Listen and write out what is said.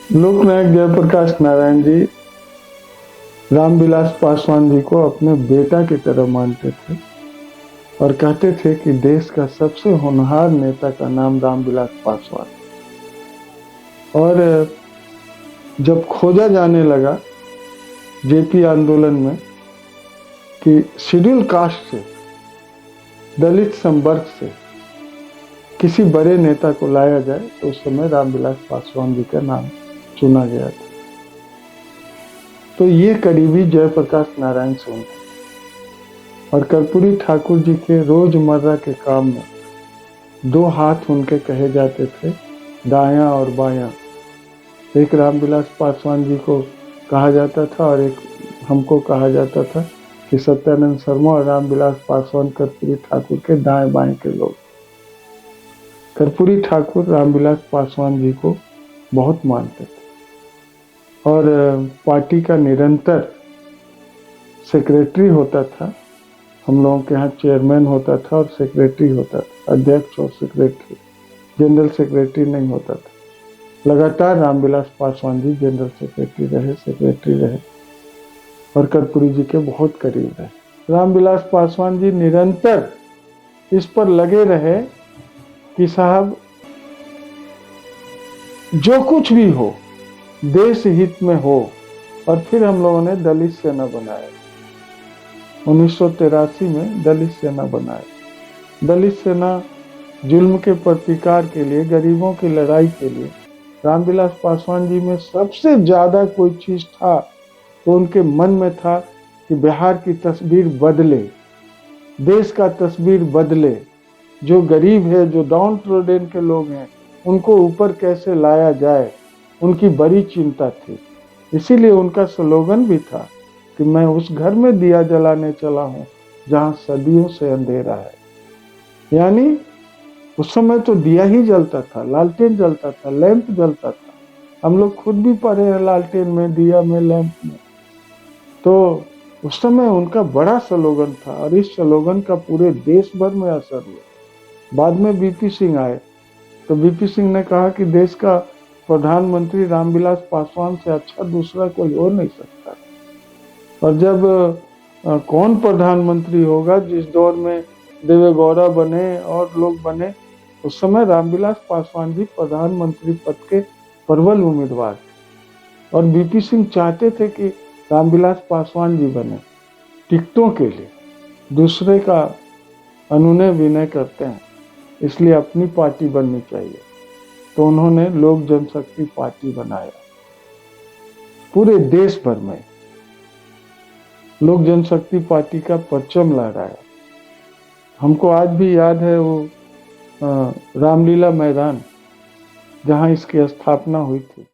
लोकनायक जयप्रकाश नारायण जी रामविलास पासवान जी को अपने बेटा की तरह मानते थे और कहते थे कि देश का सबसे होनहार नेता का नाम रामविलास पासवान। और जब खोजा जाने लगा जेपी आंदोलन में कि शेड्यूल कास्ट से, दलित संवर्ग से किसी बड़े नेता को लाया जाए, तो उस समय रामविलास पासवान जी का नाम चुना गया था। तो ये करीबी जयप्रकाश नारायण से उनका, और कर्पूरी ठाकुर जी के रोजमर्रा के काम में दो हाथ उनके कहे जाते थे, दायां और बायां। एक रामविलास पासवान जी को कहा जाता था और एक हमको कहा जाता था कि सत्यानंद शर्मा और रामविलास पासवान कर्पूरी ठाकुर के दाएं बाएं के लोग। कर्पूरी ठाकुर रामविलास पासवान जी को बहुत मानते थे और पार्टी का निरंतर सेक्रेटरी होता था। हम लोगों के यहाँ चेयरमैन होता था और सेक्रेटरी होता था, अध्यक्ष और सेक्रेटरी, जनरल सेक्रेटरी नहीं होता था। लगातार रामविलास पासवान जी जनरल सेक्रेटरी रहे और कर्पूरी जी के बहुत करीब रहे। रामविलास पासवान जी निरंतर इस पर लगे रहे कि साहब जो कुछ भी हो देश हित में हो। और फिर हम लोगों ने दलित सेना बनाया, 1983 में दलित सेना बनाया। दलित सेना जुल्म के प्रतिकार के लिए, गरीबों की लड़ाई के लिए रामविलास पासवान जी में सबसे ज्यादा कोई चीज था तो उनके मन में था कि बिहार की तस्वीर बदले, देश का तस्वीर बदले। जो गरीब है, जो डाउन ट्रोडन के लोग हैं, उनको ऊपर कैसे लाया जाए, उनकी बड़ी चिंता थी। इसीलिए उनका स्लोगन भी था कि मैं उस घर में दिया जलाने चला हूं जहां सदियों से अंधेरा है। यानी उस समय तो दिया ही जलता था, लालटेन जलता था, लैंप जलता था। हम लोग खुद भी पढ़े हैं लालटेन में, दिया में, लैंप में। तो उस समय उनका बड़ा स्लोगन था और इस स्लोगन का पूरे देश भर में असर हुआ। बाद में बीपी सिंह आए तो बीपी सिंह ने कहा कि देश का प्रधानमंत्री रामविलास पासवान से अच्छा दूसरा कोई हो नहीं सकता। और जब कौन प्रधानमंत्री होगा, जिस दौर में देवेगौड़ा बने और लोग बने, उस समय रामविलास पासवान जी प्रधानमंत्री पद के प्रबल उम्मीदवार थे। और बीपी सिंह चाहते थे कि रामविलास पासवान जी बने। टिकटों के लिए दूसरे का अनुनय विनय करते हैं, इसलिए अपनी पार्टी बननी चाहिए। तो उन्होंने लोक जनशक्ति पार्टी बनाया। पूरे देश भर में लोक जनशक्ति पार्टी का परचम लहराया। हमको आज भी याद है वो रामलीला मैदान जहां इसकी स्थापना हुई थी।